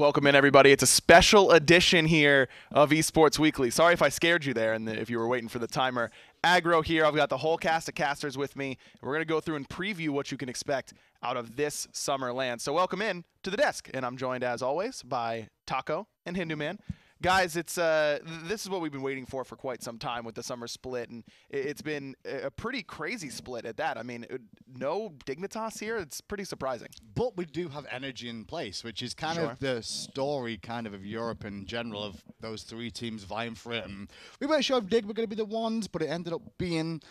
Welcome in, everybody. It's a special edition here of Esports Weekly. Sorry if I scared you there and if you were waiting for the timer. Aggro here. I've got the whole cast of casters with me. We're going to go through and preview what you can expect out of this summer land. So welcome in to the desk. And I'm joined, as always, by Taco and Hindu Man. Guys, it's this is what we've been waiting for quite some time with the summer split, and it's been a pretty crazy split at that. I mean, no Dignitas here. It's pretty surprising. But we do have energy in place, which is kind of the story of Europe in general of those three teams vying for it. And we weren't sure if Dig were going to be the ones, but it ended up being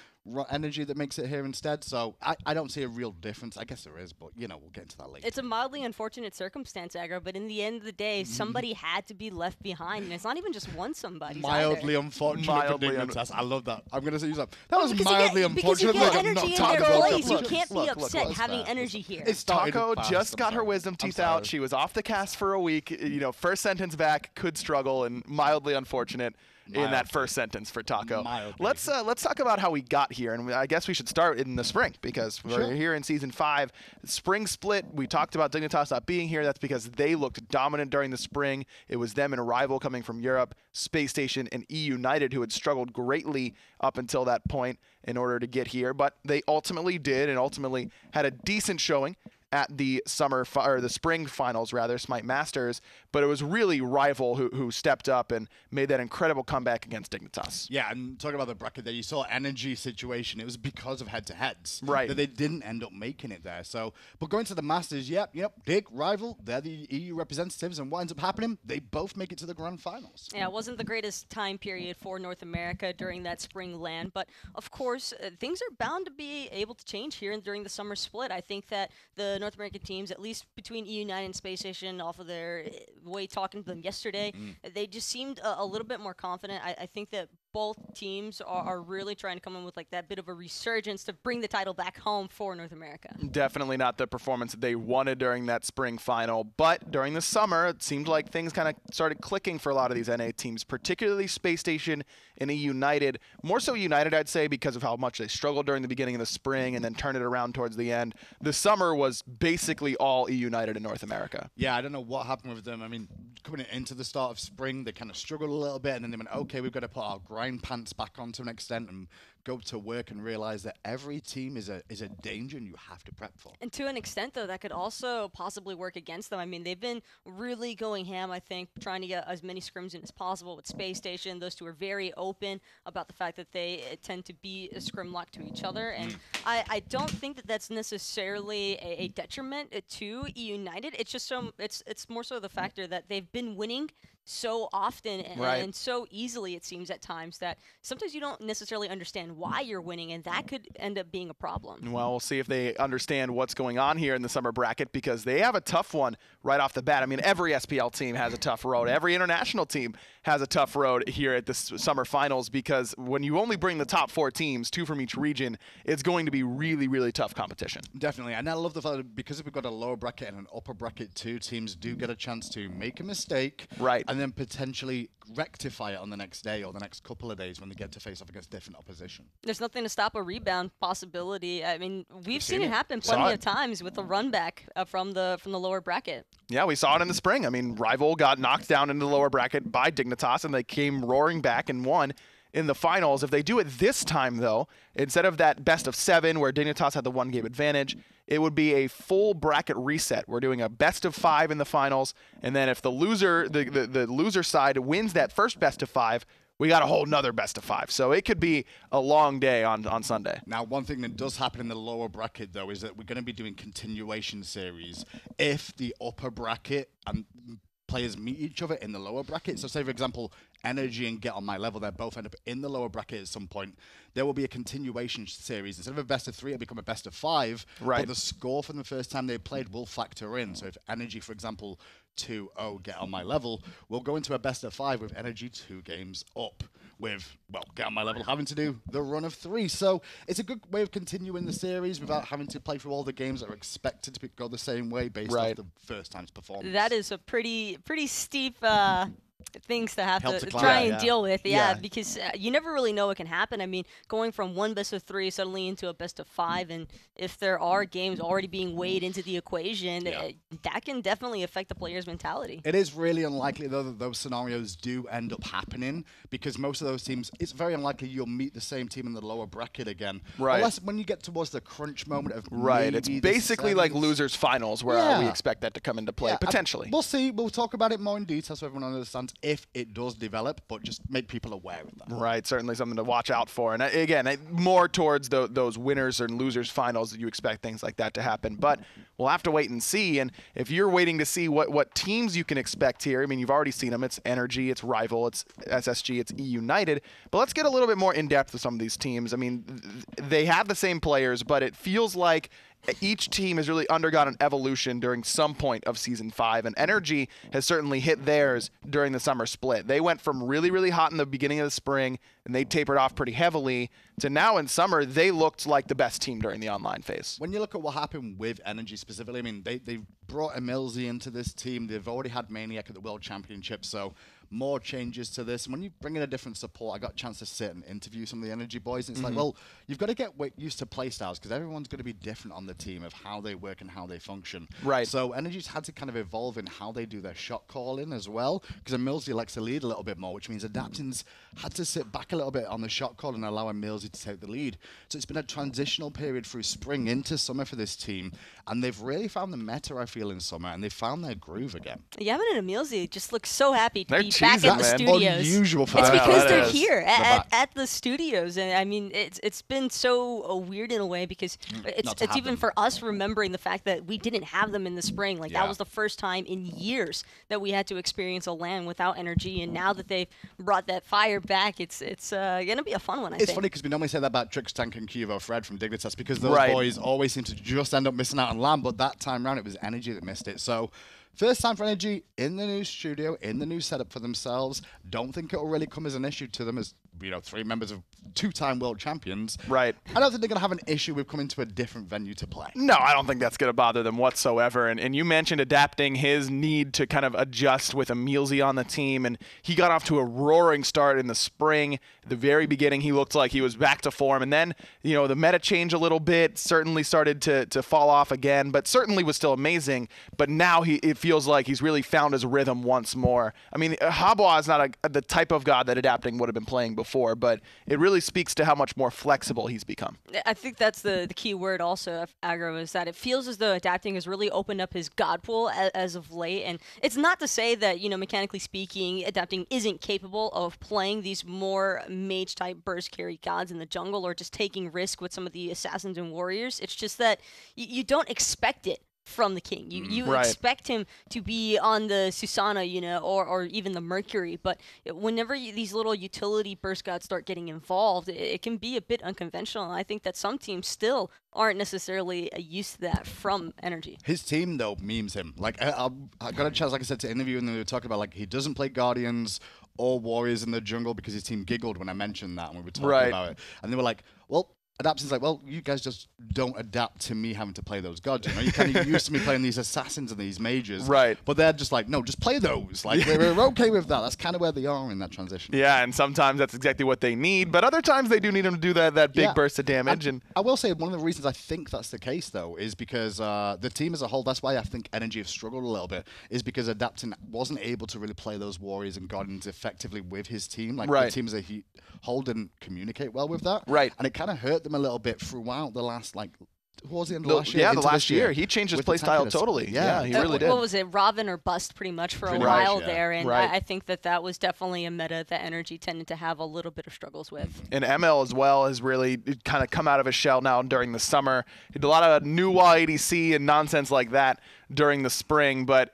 energy that makes it here instead. So I don't see a real difference. I guess there is, but, you know, we'll get into that later. It's a mildly unfortunate circumstance, Aggro, but in the end of the day, somebody had to be left behind. And it's not even just one somebody. Mildly unfortunate. I love that. I'm going to use that. That was because mildly unfortunate. Because you get energy in their place. You can't be upset having energy here. Taco just got her wisdom teeth out. She was off the cast for a week. You know, first sentence back, could struggle, and mildly unfortunate. In that first sentence for Taco. Let's talk about how we got here, and I guess we should start in the spring because we're here in Season 5. Spring split, we talked about Dignitas not being here. That's because they looked dominant during the spring. It was them and a rival coming from Europe, Space Station and United, who had struggled greatly up until that point in order to get here. But they ultimately did and ultimately had a decent showing at the the spring finals, rather, Smite Masters, but it was really Rival who stepped up and made that incredible comeback against Dignitas. Yeah, and talking about the bracket there, you saw energy situation. It was because of head-to-heads that they didn't end up making it there. So, but going to the Masters, yep, Dig, Rival, they're the EU representatives, and what ends up happening? They both make it to the grand finals. Yeah, it wasn't the greatest time period for North America during that spring LAN, but of course, things are bound to be able to change here during the summer split. I think that the North American teams, at least between United and Space Station, off of their way talking to them yesterday, they just seemed a little bit more confident. I think that both teams are really trying to come in with like that bit of a resurgence to bring the title back home for North America. Definitely not the performance that they wanted during that spring final, but during the summer, it seemed like things kind of started clicking for a lot of these NA teams, particularly Space Station and United. More so United, I'd say, because of how much they struggled during the beginning of the spring and then turned it around towards the end. The summer was basically all United in North America. Yeah, I don't know what happened with them. I mean, coming into the start of spring, they kind of struggled a little bit, and then they went, okay, we've got to put our grind pants back on to an extent and go to work and realize that every team is a danger and you have to prep for. And to an extent, though, that could also possibly work against them. I mean, they've been really going ham, I think, trying to get as many scrims in as possible with Space Station. Those two are very open about the fact that they tend to be a scrim lock to each other. And I don't think that that's necessarily a detriment to United. It's just it's more so the factor that they've been winning so often and so easily, it seems at times, that sometimes you don't necessarily understand why you're winning, and that could end up being a problem. Well, we'll see if they understand what's going on here in the summer bracket, because they have a tough one right off the bat. I mean, every SPL team has a tough road. Every international team has a tough road here at the summer finals, because when you only bring the top 4 teams, 2 from each region, it's going to be really, really tough competition. Definitely, and I love the fact that because we've got a lower bracket and an upper bracket, 2 teams do get a chance to make a mistake, and then potentially rectify it on the next day or the next couple of days when they get to face off against different opposition. There's nothing to stop a rebound possibility. I mean, we've seen it happen plenty of times with a run back from the lower bracket. Yeah, we saw it in the spring. I mean, Rival got knocked down into the lower bracket by Dignitas, and they came roaring back and won in the finals. If they do it this time, though, instead of that best of 7 where Dignitas had the 1-game advantage, it would be a full bracket reset. We're doing a best of 5 in the finals, and then if the loser, the loser side wins that first best of 5, we got a whole nother best of 5. So it could be a long day on Sunday. Now, one thing that does happen in the lower bracket, though, is that we're going to be doing continuation series if the upper bracket and players meet each other in the lower bracket. So say, for example, Energy and Get On My Level, they both end up in the lower bracket at some point. There will be a continuation series. Instead of a best of 3, it'll become a best of 5. But the score from the first time they played will factor in. So if Energy, for example, 2-0 Get On My Level, we'll go into a best of 5 with Energy 2 games up, with, well, Get On My Level having to do the run of 3. So it's a good way of continuing the series without having to play through all the games that are expected to go the same way based off the first time's performance. That is a pretty steep things to have to climb, try and deal with. Yeah. Because you never really know what can happen. I mean, going from one best of 3 suddenly into a best of 5, and if there are games already being weighed into the equation, that can definitely affect the player's mentality. It is really unlikely, though, that those scenarios do end up happening, because most of those teams, it's very unlikely you'll meet the same team in the lower bracket again. Right. Unless when you get towards the crunch moment of It's basically like losers finals where we expect that to come into play, potentially. We'll see. We'll talk about it more in detail so everyone understands if it does develop, but just make people aware of that. Right, certainly something to watch out for. And again, more towards those winners and losers finals that you expect things like that to happen. But we'll have to wait and see. And if you're waiting to see what teams you can expect here, I mean, you've already seen them. It's Energy, it's Rival, it's SSG, it's E-United. But let's get a little bit more in-depth with some of these teams. I mean, they have the same players, but it feels like each team has really undergone an evolution during some point of Season 5, and Energy has certainly hit theirs during the summer split. They went from really, really hot in the beginning of the spring, and they tapered off pretty heavily, to now in summer, they looked like the best team during the online phase. When you look at what happened with Energy specifically, I mean, they brought EMILZY into this team. They've already had Maniac at the World Championship, so more changes to this. And when you bring in a different support, I got a chance to sit and interview some of the Energy boys, and it's like, well, you've got to get used to playstyles, because everyone's going to be different on the team of how they work and how they function. Right. So Energy's had to kind of evolve in how they do their shot calling as well, because EMILZY likes to lead a little bit more, which means Adapting's had to sit back a little bit on the shot call and allow EMILZY to take the lead. So it's been a transitional period through spring into summer for this team, and they've really found the meta, I feel, in summer, and they've found their groove again. Yaman and EMILZY just look so happy to be back in the studios. Unusual for it's them. because they're here at the studios, and I mean, it's been so weird in a way, because it's even for us remembering the fact that we didn't have them in the spring. Like that was the first time in years that we had to experience a LAN without Energy, and now that they've brought that fire back, it's gonna be a fun one. I think it's funny because we normally say that about Trixtank and Cuvo Fred from Dignitas, because those boys always seem to just end up missing out on LAN, but that time round it was Energy that missed it. So first time for Energy in the new studio, in the new setup for themselves. Don't think it'll really come as an issue to them as, 3 members of 2-time world champions. Right. I don't think they're going to have an issue with coming to a different venue to play. No, I don't think that's going to bother them whatsoever. And you mentioned Adapting, his need to kind of adjust with EMILZY on the team, and he got off to a roaring start in the spring. At the very beginning, he looked like he was back to form, and then, the meta changed a little bit, certainly started to fall off again, but certainly was still amazing. But now it feels like he's really found his rhythm once more. I mean, Habwa is not the type of god that Adapting would have been playing before, but it really speaks to how much more flexible he's become. I think that's the key word also, Aggro, is that it feels as though Adapting has really opened up his god pool as of late. And it's not to say that, mechanically speaking, Adapting isn't capable of playing these more mage-type burst carry gods in the jungle, or just taking risk with some of the assassins and warriors. It's just that you don't expect it from the king. You expect him to be on the Susana, or even the Mercury, but whenever these little utility burst gods start getting involved, it can be a bit unconventional, and I think that some teams still aren't necessarily used to that from Energy. His team, though, memes him. Like, I got a chance, like I said, to interview, and we were talking about, like, he doesn't play Guardians or Warriors in the jungle because his team giggled when I mentioned that, and we were talking about it. And they were like, well, Adapting's like, well, you guys just don't adapt to me having to play those gods. You're kind of used to me playing these assassins and these mages. Right. But they're just like, no, just play those. Like, we're okay with that. That's kind of where they are in that transition. Yeah, and sometimes that's exactly what they need. But other times they do need them to do that big burst of damage. And I will say one of the reasons I think that's the case, though, is because the team as a whole, that's why I think Energy have struggled a little bit, is because Adapting wasn't able to really play those warriors and guardians effectively with his team. Like, the team as a whole didn't communicate well with that. Right. And it kind of hurt them a little bit throughout the last, towards the end of last year. Yeah, the last year. He changed his playstyle totally. Yeah, he really did. What was it? Robin or bust pretty much for a while there. And I think that was definitely a meta that Energy tended to have a little bit of struggles with. And ML as well has really kind of come out of his shell now during the summer. He did a lot of new wall ADC and nonsense like that during the spring. But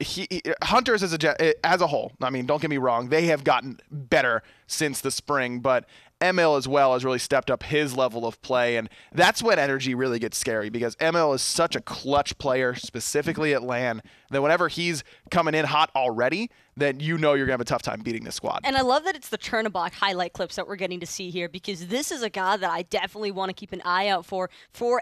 Hunters as a whole, I mean, don't get me wrong, they have gotten better since the spring. But Emil as well has really stepped up his level of play, and that's when energy really gets scary because Emil is such a clutch player, specifically at LAN, that whenever he's coming in hot already, then you know you're going to have a tough time beating this squad. And I love that it's the Chernobog highlight clips that we're getting to see here because this is a guy that I definitely want to keep an eye out for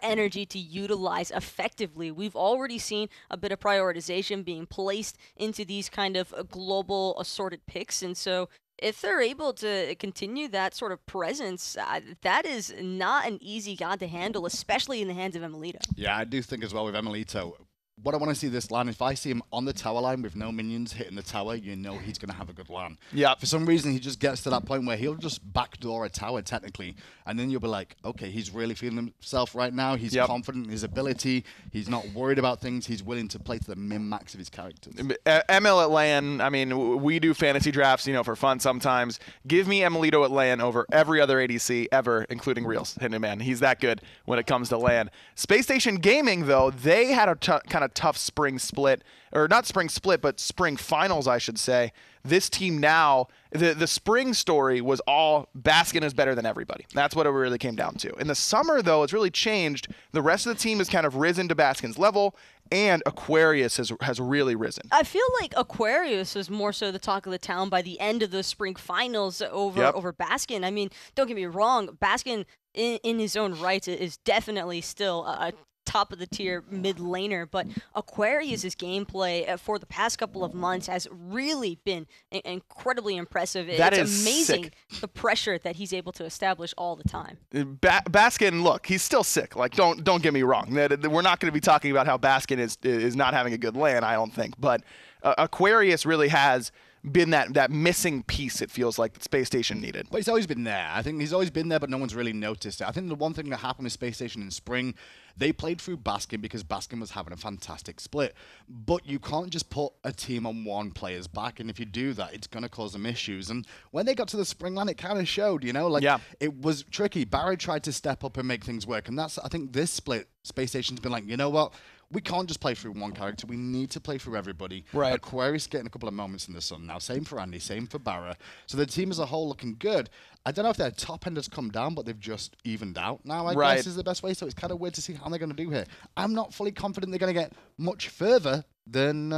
energy to utilize effectively. We've already seen a bit of prioritization being placed into these kind of global assorted picks, and so if they're able to continue that sort of presence, that is not an easy guy to handle, especially in the hands of EMILITOO. Yeah, I do think as well with EMILITOO, what I want to see this LAN, if I see him on the tower line with no minions hitting the tower, you know he's going to have a good LAN. Yeah. For some reason, he just gets to that point where he'll just backdoor a tower, technically, and then you'll be like, okay, he's really feeling himself right now. He's confident in his ability. He's not worried about things. He's willing to play to the min-max of his characters. ML at LAN, I mean, we do fantasy drafts, for fun sometimes. Give me EMILITOO at LAN over every other ADC ever, including Reels. Man, he's that good when it comes to LAN. Space Station Gaming, though, they had a kind of tough spring split, or not spring split, but spring finals, I should say. This team now, the spring story was all Baskin is better than everybody. That's what it really came down to. In the summer, though, it's really changed. The rest of the team has kind of risen to Baskin's level, and Aquarius has really risen. I feel like Aquarius is more so the talk of the town by the end of the spring finals over Baskin. I mean, don't get me wrong, Baskin in his own right is definitely still a top of the tier mid laner, but Aquarius's gameplay for the past couple of months has really been incredibly impressive. It's amazing sick. The pressure that he's able to establish all the time. Baskin, look, he's still sick. Like, don't get me wrong. We're not going to be talking about how Baskin is not having a good LAN, I don't think, but Aquarius really has been that missing piece, it feels like, that Space Station needed. But he's always been there. I think he's always been there, but no one's really noticed it. I think the one thing that happened with Space Station in spring, they played through Baskin because Baskin was having a fantastic split. But you can't just put a team on one player's back, and if you do that, it's going to cause them issues. And when they got to the spring LAN, it kind of showed, it was tricky. Barry tried to step up and make things work, and that's, I think, this split, Space Station's been like, you know what? We can't just play through one character. We need to play through everybody. Right. Aquarius getting a couple of moments in the sun now. Same for Andy. Same for Barra. So the team as a whole looking good. I don't know if their top end has come down, but they've just evened out now, I guess, is the best way. So it's kind of weird to see how they're going to do here. I'm not fully confident they're going to get much further than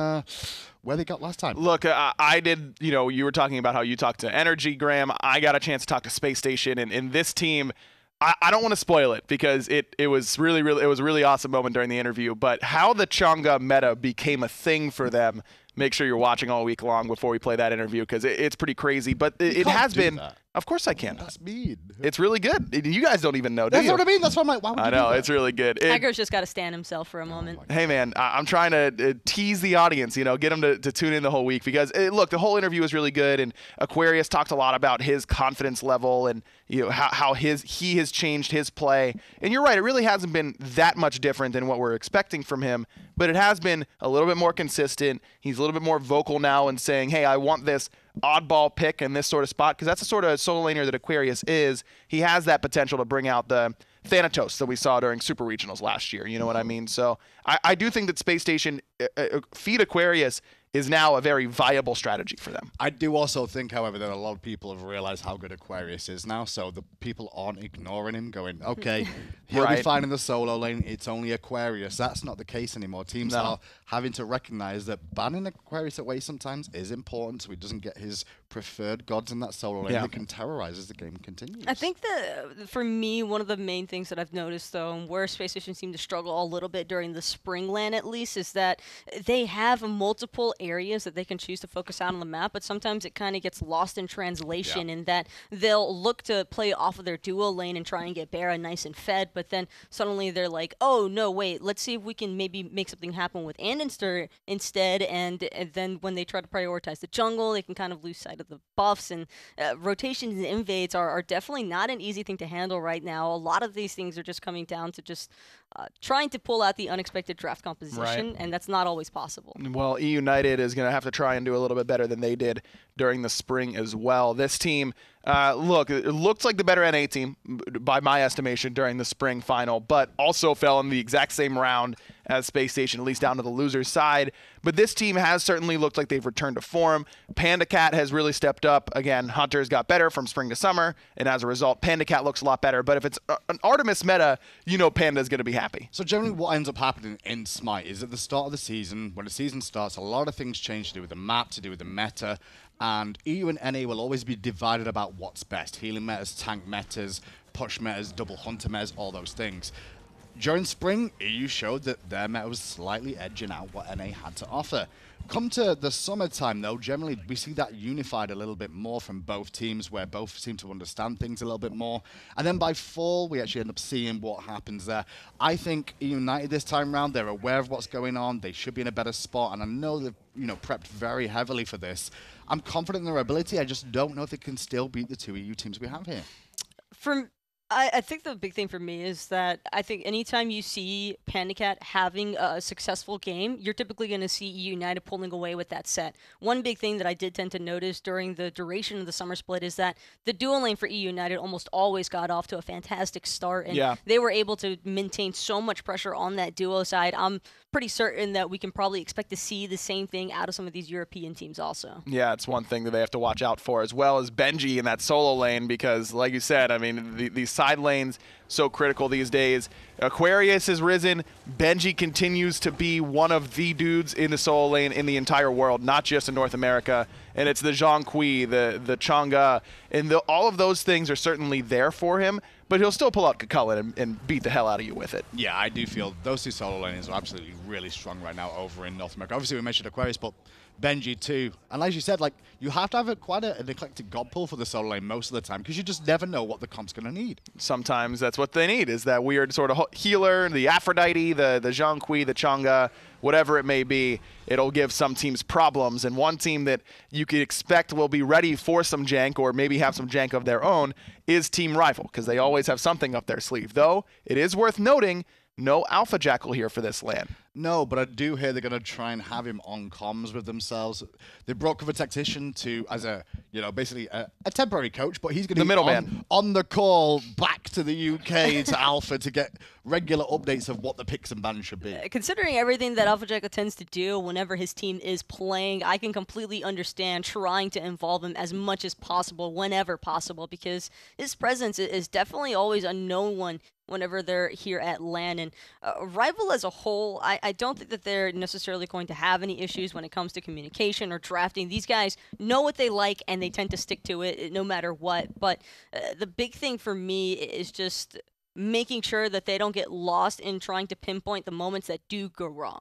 where they got last time. Look, I did, you were talking about how you talked to Energy, Graham. I got a chance to talk to Space Station, and in this team, I don't want to spoil it because it was really it was a really awesome moment during the interview, but how the Chang'e meta became a thing for them, make sure you're watching all week long before we play that interview because it's pretty crazy, but it has been that. Of course I can. That's mean. It's really good. You guys don't even know, do you? That's what I mean. That's why I'm like, why would you do that? It's really good. Tiger's just got to stand himself for a moment. Hey, man, I'm trying to tease the audience, get them to tune in the whole week because, look, the whole interview was really good, and Aquarius talked a lot about his confidence level and how he has changed his play. And you're right, it really hasn't been that much different than what we're expecting from him, but it has been a little bit more consistent. He's a little bit more vocal now and saying, hey, I want this oddball pick in this sort of spot because that's the sort of solo laner that Aquarius is. He has that potential to bring out the Thanatos that we saw during Super Regionals last year. You know what I mean? So I do think that Space Station feed Aquarius is now a very viable strategy for them. I do also think, however, that a lot of people have realized how good Aquarius is now, so the people aren't ignoring him, going, okay, he'll be fine in the solo lane, it's only Aquarius. That's not the case anymore. Teams are having to recognize that banning Aquarius away sometimes is important so he doesn't get his preferred gods in that solo lane that can terrorize as the game continues. I think that, for me, one of the main things that I've noticed, though, and where Space Station seemed to struggle a little bit during the spring LAN at least, is that they have multiple areas that they can choose to focus out on the map, but sometimes it kind of gets lost in translation in that they'll look to play off of their duo lane and try and get Barra nice and fed, but then suddenly they're like, oh, no, wait, let's see if we can maybe make something happen with Andinster instead, and then when they try to prioritize the jungle, they can kind of lose sight of the buffs, and rotations and invades are definitely not an easy thing to handle right now. A lot of these things are just coming down to just trying to pull out the unexpected draft composition, and that's not always possible. Well, E United is going to have to try and do a little bit better than they did during the spring as well. This team, look, it looks like the better NA team by my estimation during the spring final, but also fell in the exact same round as Space Station, at least down to the loser's side. But this team has certainly looked like they've returned to form. Panda Cat has really stepped up. Again, Hunters got better from spring to summer, and as a result, Panda Cat looks a lot better. But if it's an Artemis meta, you know Panda's going to be happy. So generally what ends up happening in Smite is at the start of the season, when the season starts, a lot of things change to do with the map, to do with the meta, and EU and NA will always be divided about what's best. Healing metas, tank metas, push metas, double hunter metas, all those things. During spring, EU showed that their meta was slightly edging out what NA had to offer. Come to the summertime, though, generally we see that unified a little bit more from both teams, where both seem to understand things a little bit more. And then by fall, we actually end up seeing what happens there. I think United this time around, they're aware of what's going on. They should be in a better spot, and I know they've prepped very heavily for this. I'm confident in their ability. I just don't know if they can still beat the two EU teams we have here. I think the big thing for me is that I think anytime you see Panda Cat having a successful game, you're typically going to see EU United pulling away with that set. One big thing that I did tend to notice during the duration of the summer split is that the dual lane for EU United almost always got off to a fantastic start, and they were able to maintain so much pressure on that duo side. I'm pretty certain that we can probably expect to see the same thing out of some of these European teams also. Yeah, it's one thing that they have to watch out for, as well as Benji in that solo lane, because like you said, I mean, these side lanes so critical these days. Aquarius has risen. Benji continues to be one of the dudes in the solo lane in the entire world, not just in North America. And it's the Zhang Kui, the Chang'e, and all of those things are certainly there for him, but he'll still pull out Cucullin and beat the hell out of you with it. Yeah, I do feel those two solo lanes are absolutely really strong right now over in North America. Obviously, we mentioned Aquarius, but Benji too. And as you said, like, you have to have quite an eclectic god pool for the solo lane most of the time, because you just never know what the comp's going to need. Sometimes that's what they need, is that weird sort of healer, the Aphrodite, the Zhang Kui, the Chang'e, whatever it may be. It'll give some teams problems, and one team that you could expect will be ready for some jank, or maybe have some jank of their own, is Team Rival, because they always have something up their sleeve. Though, it is worth noting, no Alpha Jackal here for this LAN. No, but I do hear they're going to try and have him on comms with themselves. They brought Cover Tactician to, as a, basically a temporary coach, but he's going to be middleman on the call back to the UK to Alpha to get regular updates of what the picks and bans should be. Considering everything that Alpha Jackal tends to do whenever his team is playing, I can completely understand trying to involve him as much as possible, whenever possible, because his presence is definitely always a known one whenever they're here at LAN. And Rival as a whole, I don't think that they're necessarily going to have any issues when it comes to communication or drafting. These guys know what they like, and they tend to stick to it no matter what. But the big thing for me is just making sure that they don't get lost in trying to pinpoint the moments that do go wrong.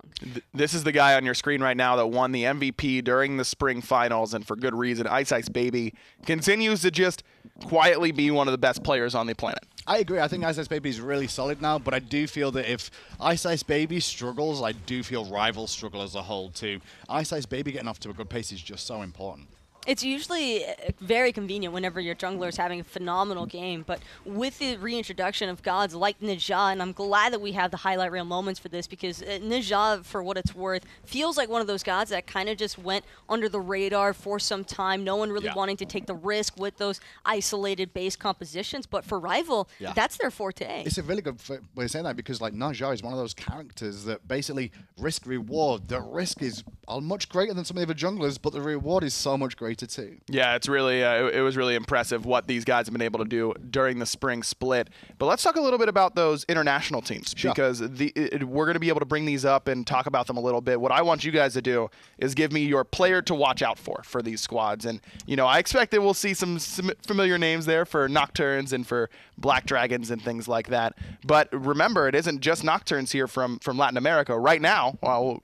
This is the guy on your screen right now that won the MVP during the spring finals, and for good reason. Ice Baby continues to just quietly be one of the best players on the planet. I agree. I think Ice Baby is really solid now, but I do feel that if Ice Baby struggles, I do feel Rivals struggle as a whole too. Ice Baby getting off to a good pace is just so important. It's usually very convenient whenever your jungler is having a phenomenal game, but with the reintroduction of gods like Ninja, and I'm glad that we have the highlight reel moments for this, because Ninja, for what it's worth, feels like one of those gods that kind of just went under the radar for some time. No one really wanting to take the risk with those isolated base compositions, but for Rival, that's their forte. It's a really good way of saying that, because like Ninja is one of those characters that basically risk-reward. The risk is much greater than some of the other junglers, but the reward is so much greater too. Yeah, it's really it was really impressive what these guys have been able to do during the spring split. But let's talk a little bit about those international teams, because we're going to be able to bring these up and talk about them a little bit. What I want you guys to do is give me your player to watch out for these squads. And I expect that we'll see some familiar names there for Nocturns and for Black Dragons and things like that. But remember, it isn't just Nocturns here from Latin America. Right now,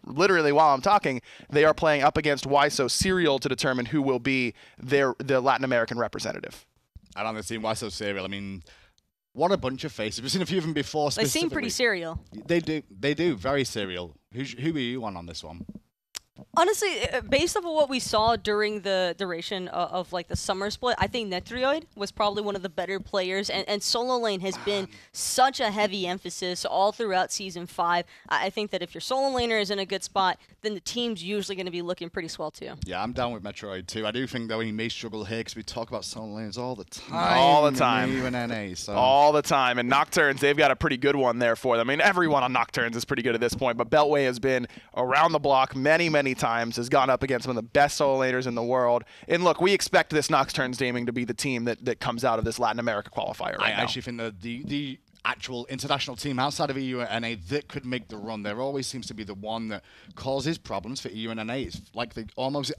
literally while I'm talking, they are playing up against YSO Serial to determine who will be the Latin American representative. And on the team, YSO Serial, I mean, what a bunch of faces. We've seen a few of them before. They seem pretty serial. They do. Very serial. Who are you on this one? Honestly, based off of what we saw during the duration of like the summer split, I think Nectrioid was probably one of the better players, and solo lane has been such a heavy emphasis all throughout Season 5. I think that if your solo laner is in a good spot, then the team's usually going to be looking pretty swell too. Yeah, I'm down with Metroid too. I do think though he may struggle here because we talk about solo lanes all the time. All the time. Even NA, so. All the time. And Nocturnes, they've got a pretty good one there for them. I mean, everyone on Nocturnes is pretty good at this point, but Beltway has been around the block many, many times, has gone up against some of the best solo laners in the world. And look, we expect this Nocturnes Gaming to be the team that comes out of this Latin America qualifier right now. I actually think that the actual international team outside of EU and NA that could make the run, there always seems to be the one that causes problems for EU and NA. It's like they're almost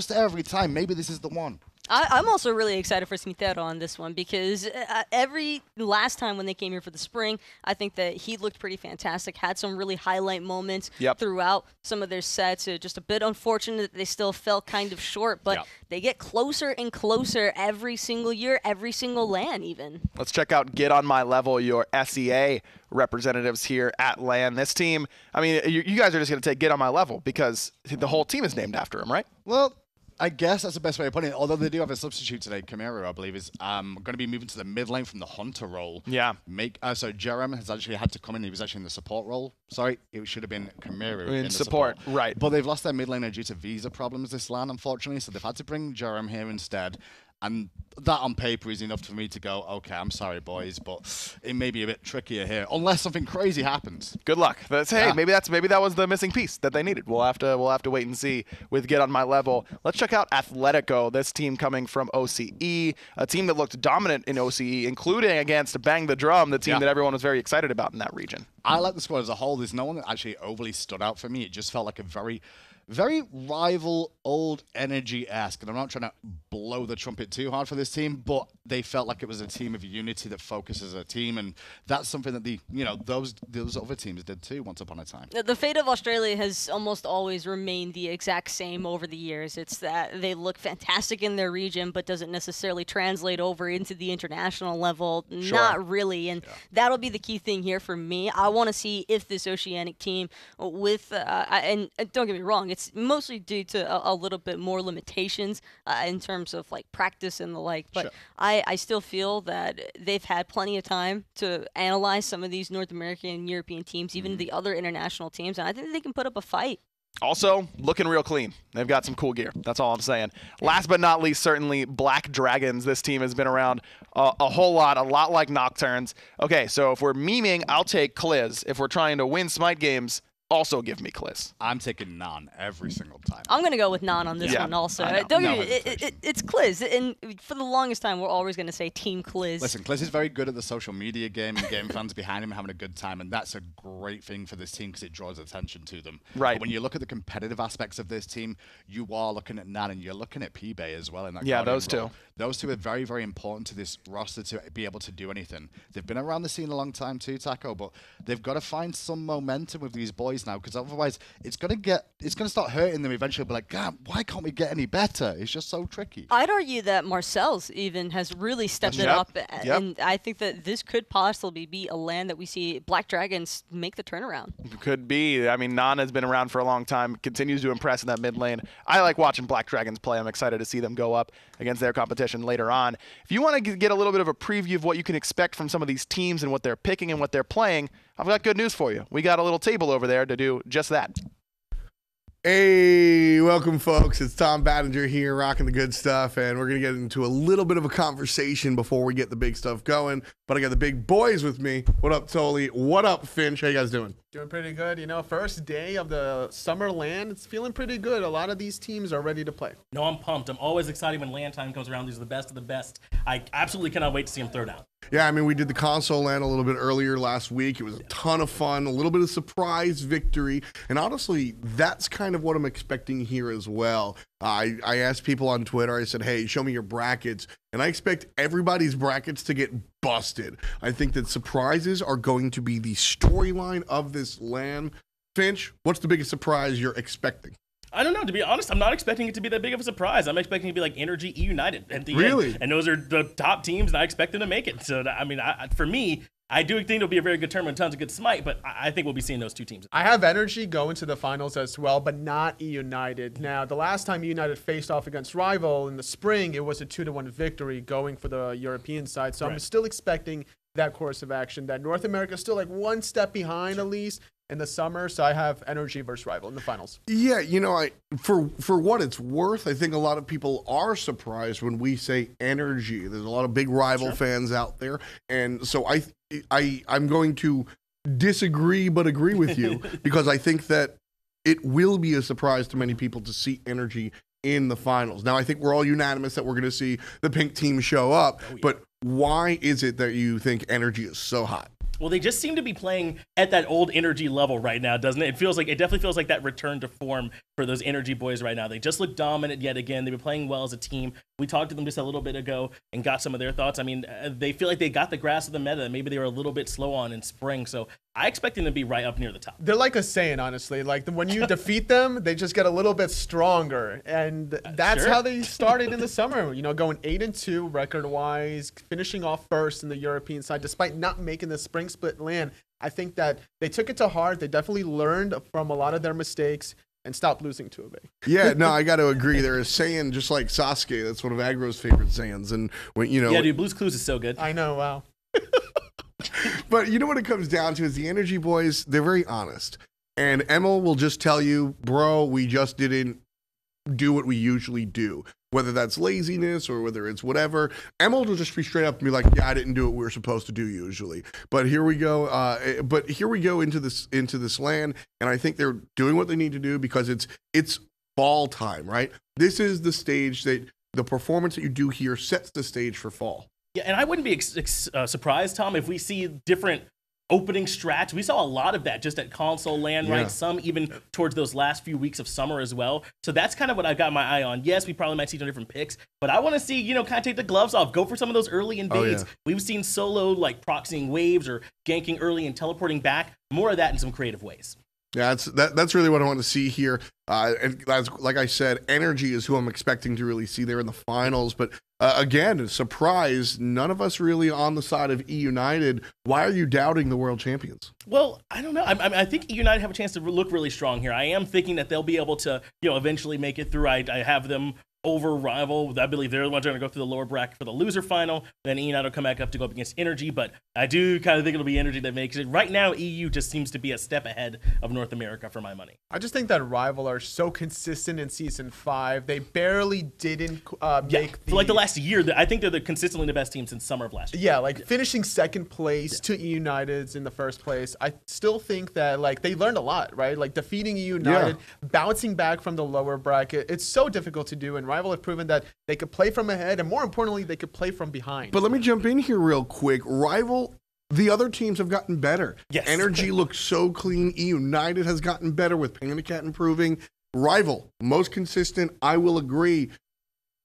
there every time. Maybe this is the one. I'm also really excited for SmiteVOD on this one because every last time when they came here for the spring, I think that he looked pretty fantastic, had some really highlight moments throughout some of their sets. Just a bit unfortunate that they still fell kind of short, but they get closer and closer every single year, every single LAN even. Let's check out Get On My Level, your SEA representatives here at LAN. This team, I mean, you guys are just going to take Get On My Level because the whole team is named after him, right? Well, I guess that's the best way of putting it. Although they do have a substitute today, Camaro, I believe, is going to be moving to the mid lane from the Hunter role. Yeah. So Jerem has actually had to come in. He was actually in the support role. Sorry, it should have been Camaro in support. Right. But they've lost their mid laner due to visa problems this LAN, unfortunately. So they've had to bring Jerem here instead. And that on paper is enough for me to go, okay, I'm sorry, boys, but it may be a bit trickier here, unless something crazy happens. Good luck. Maybe that was the missing piece that they needed. We'll have to wait and see with Get On My Level. Let's check out Atletico, this team coming from OCE, a team that looked dominant in OCE, including against Bang the Drum, the team that everyone was very excited about in that region. I like the squad as a whole. There's no one that actually overly stood out for me. It just felt like a very rival, old energy-esque. And I'm not trying to blow the trumpet too hard for this team, but they felt like it was a team of unity that focuses as a team. And that's something that those other teams did too once upon a time. The fate of Australia has almost always remained the exact same over the years. It's that they look fantastic in their region, but doesn't necessarily translate over into the international level. Sure. Not really. And that'll be the key thing here for me. I want to see if this Oceanic team with, and don't get me wrong, it's mostly due to a little bit more limitations in terms of like practice and the like. But I still feel that they've had plenty of time to analyze some of these North American and European teams, even the other international teams, and I think they can put up a fight. Also, looking real clean. They've got some cool gear. That's all I'm saying. Last but not least, certainly Black Dragons. This team has been around a whole lot, a lot like Nocturnes. Okay, so if we're memeing, I'll take Kliz. If we're trying to win Smite games, also give me Kliz. I'm taking Nan every single time. I'm going to go with Nan on this one also. It's Kliz. And for the longest time, we're always going to say Team Kliz. Listen, Kliz is very good at the social media game and getting fans behind him having a good time. And that's a great thing for this team because it draws attention to them. Right. But when you look at the competitive aspects of this team, you are looking at Nan and you're looking at P-Bay as well. In that those role. two. Those two are very, very important to this roster to be able to do anything. They've been around the scene a long time too, Taco, but they've got to find some momentum with these boys now because otherwise it's going to start hurting them eventually. Be like, God, why can't we get any better? It's just so tricky. I'd argue that Marcel's even has really stepped it up, and I think that this could possibly be a LAN that we see Black Dragons make the turnaround. Could be. I mean, Nan has been around for a long time, continues to impress in that mid lane. I like watching Black Dragons play. I'm excited to see them go up against their competition later on. If you want to get a little bit of a preview of what you can expect from some of these teams and what they're picking and what they're playing, I've got good news for you. We got a little table over there to do just that. Hey, welcome folks. It's Tom Battinger here, rocking the good stuff, and we're going to get into a little bit of a conversation before we get the big stuff going. But I got the big boys with me. What up, Toli? What up, Finch? How you guys doing? Doing pretty good. You know, first day of the summer LAN, it's feeling pretty good. A lot of these teams are ready to play. No, I'm pumped. I'm always excited when LAN time comes around. These are the best of the best. I absolutely cannot wait to see them throw down. Yeah, I mean, we did the console LAN a little bit earlier last week. It was a ton of fun, a little bit of surprise victory. And honestly, that's kind of what I'm expecting here as well. I asked people on Twitter, I said, hey, show me your brackets. And I expect everybody's brackets to get busted. I think that surprises are going to be the storyline of this LAN. Finch, what's the biggest surprise you're expecting? I don't know. To be honest, I'm not expecting it to be that big of a surprise. I'm expecting it to be like Energy United at the really? end. And those are the top teams, and I expect them to make it. So, I mean, for me, I do think it'll be a very good tournament, tons of good Smite, but I think we'll be seeing those two teams. I have Energy going to the finals as well, but not E-United. Now, the last time E-United faced off against Rival in the spring, it was a 2-1 victory going for the European side. So I'm still expecting that course of action. That North America is still like one step behind at least in the summer. So I have Energy versus Rival in the finals. Yeah, for what it's worth, I think a lot of people are surprised when we say Energy. There's a lot of big Rival fans out there, and so I'm going to disagree but agree with you because I think that it will be a surprise to many people to see Energy in the finals. Now, I think we're all unanimous that we're going to see the pink team show up, but why is it that you think Energy is so hot? Well, they just seem to be playing at that old Energy level right now, doesn't it? It definitely feels like that return to form for those Energy boys right now. They just look dominant yet again. They've been playing well as a team. We talked to them just a little bit ago and got some of their thoughts. I mean, they feel like they got the grasp of the meta that maybe they were a little bit slow on in spring. So I expect them to be right up near the top. They're like a Saiyan, honestly. Like when you defeat them, they just get a little bit stronger, and that's how they started in the summer. Going 8-2 record-wise, finishing off first in the European side, despite not making the spring split land. I think that they took it to heart. They definitely learned from a lot of their mistakes and stopped losing to it. Yeah, no, I got to agree. They're a Saiyan just like Sasuke. That's one of Agro's favorite Saiyans, and yeah, dude, Blue's Clues is so good. I know, wow. But what it comes down to is the Energy boys, they're very honest. And Emil will just tell you, bro, we just didn't do what we usually do. Whether that's laziness or whether it's whatever. Emil will just be straight up and be like, yeah, I didn't do what we were supposed to do usually. But here we go. Into this land, and I think they're doing what they need to do because it's fall time, right? This is the stage that the performance that you do here sets the stage for fall. Yeah, and I wouldn't be surprised, Tom, if we see different opening strats. We saw a lot of that just at console land, right? Some even towards those last few weeks of summer as well. So that's kind of what I've got my eye on. Yes, we probably might see some different picks, but I want to see, kind of take the gloves off, go for some of those early invades. We've seen solo like proxying waves or ganking early and teleporting back. More of that in some creative ways. Yeah, that's really what I want to see here. And like I said, Energy is who I'm expecting to really see there in the finals. But again, surprise, none of us really on the side of E-United. Why are you doubting the world champions? Well, I don't know. I think E-United have a chance to look really strong here. I am thinking that they'll be able to, eventually make it through. I have them over Rival. I believe they're the ones going to go through the lower bracket for the loser final. Then E-United will come back up to go up against Energy, but I do kind of think it'll be Energy that makes it. Right now, EU just seems to be a step ahead of North America for my money. I just think that Rival are so consistent in Season 5. They barely didn't make for like the last year. I think they're consistently the best team since summer of last year. Yeah, like finishing second place to E-United's in the first place. I still think that they learned a lot, right? Like defeating E-United, bouncing back from the lower bracket. It's so difficult to do, and Rival have proven that they could play from ahead, and more importantly, they could play from behind. But let me jump in here real quick. Rival, the other teams have gotten better. Yes. Energy looks so clean. E-United has gotten better with Panicat improving. Rival, most consistent, I will agree.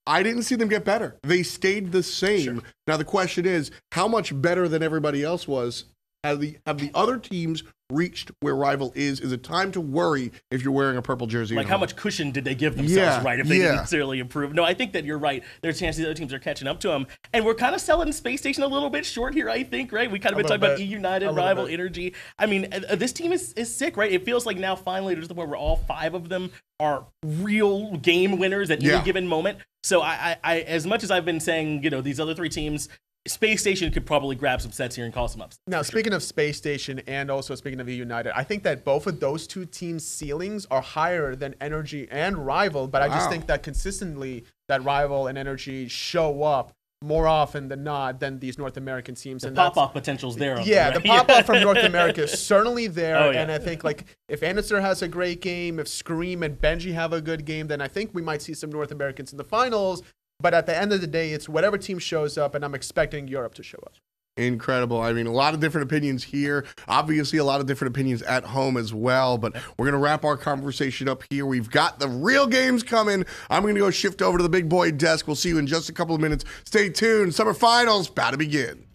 I didn't see them get better. They stayed the same. Sure. Now the question is, how much better than everybody else was? Have the other teams reached where Rival is? Is it time to worry if you're wearing a purple jersey? Like how much cushion did they give themselves, right? If they didn't necessarily improve. No, I think that you're right. There's a chance the other teams are catching up to them. And we're kind of selling Space Station a little bit short here, I think, right? We kind of been talking about E-United, Rival, Energy. I mean, this team is sick, right? It feels like now finally there's the point where all 5 of them are real game winners at any given moment. So I as much as I've been saying, these other 3 teams, Space Station could probably grab some sets here and call some ups. Now, speaking of Space Station and also speaking of E-United, I think that both of those 2 teams' ceilings are higher than Energy and Rival, but I just think that consistently that Rival and Energy show up more often than not than these North American teams. The pop-off potential's there. The pop-off from North America is certainly there, and I think if Anister has a great game, if Scream and Benji have a good game, then I think we might see some North Americans in the finals. But at the end of the day, it's whatever team shows up, and I'm expecting Europe to show up. Incredible. I mean, a lot of different opinions here. Obviously, a lot of different opinions at home as well. But we're going to wrap our conversation up here. We've got the real games coming. I'm going to go shift over to the big boy desk. We'll see you in just a couple of minutes. Stay tuned. Summer Finals about to begin.